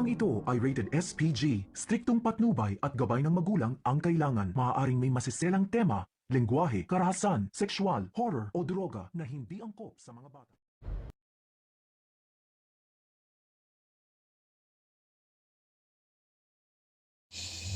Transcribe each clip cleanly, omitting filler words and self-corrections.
Lupang ito ay rated SPG, striktong patnubay at gabay ng magulang ang kailangan. Maaaring may masiselang tema, lengguwahe, karahasan, sexual, horror o droga na hindi angkop sa mga bata.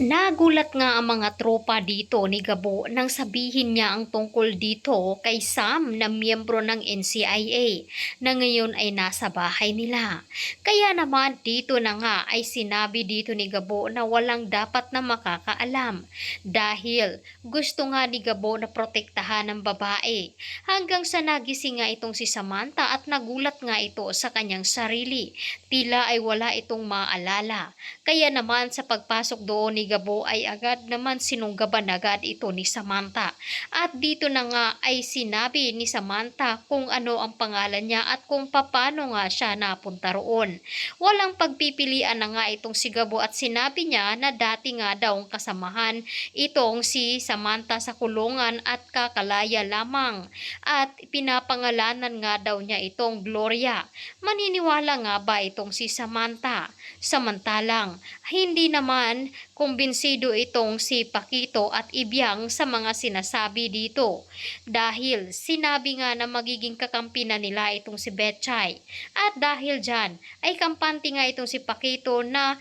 Nagulat nga ang mga tropa dito ni Gabo nang sabihin niya ang tungkol dito kay Sam na miyembro ng NCIA na ngayon ay nasa bahay nila. Kaya naman dito na nga ay sinabi dito ni Gabo na walang dapat na makakaalam dahil gusto nga ni Gabo na protektahan ng babae hanggang sa nagising nga itong si Samantha at nagulat nga ito sa kanyang sarili. Tila ay wala itong maalala. Kaya naman sa pagpasok doon ni Gabo ay agad naman sinunggaban agad ito ni Samantha. At dito na nga ay sinabi ni Samantha kung ano ang pangalan niya at kung paano nga siya napunta roon. Walang pagpipilian na nga itong si Gabo at sinabi niya na dati nga daw ang kasamahan itong si Samantha sa kulungan at kakalaya lamang. At pinapangalanan nga daw niya itong Gloria. Maniniwala nga ba itong si Samantha? Samantalang, hindi naman kumbinsido itong si Pakito at Ibyang sa mga sinasabi dito. Dahil sinabi nga na magiging kakampi na nila itong si Betchay. At dahil dyan, ay kampante nga itong si Pakito na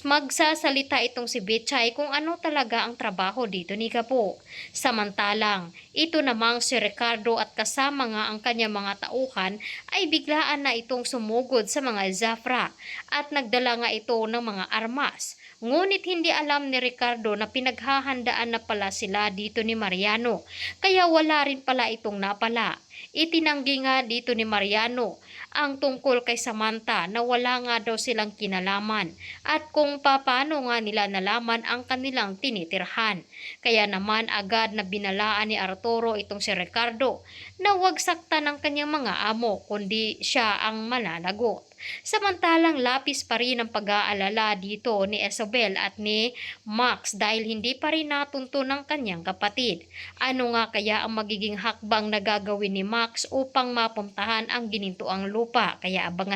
magsasalita itong si Betchay kung ano talaga ang trabaho dito ni Gabo. Samantalang, ito namang si Ricardo at kasama nga ang kanyang mga tauhan ay biglaan na itong sumugod sa mga Zafra at nagdala nga ito ng mga armas. Ngunit hindi alam ni Ricardo na pinaghahandaan na pala sila dito ni Mariano, kaya wala rin pala itong napala. Itinanggi nga dito ni Mariano ang tungkol kay Samantha na wala nga daw silang kinalaman at kung paano nga nila nalaman ang kanilang tinitirhan. Kaya naman agad na binalaan ni Arturo itong si Ricardo na huwag saktan ng kanyang mga amo kundi siya ang malalagot. Samantalang lapis pa rin ang pag-aalala dito ni Isobel at ni Max dahil hindi pa rin natunto ng kanyang kapatid. Ano nga kaya ang magiging hakbang na gagawin ni Max upang mapuntahan ang ginintuang lupa? Kaya abangan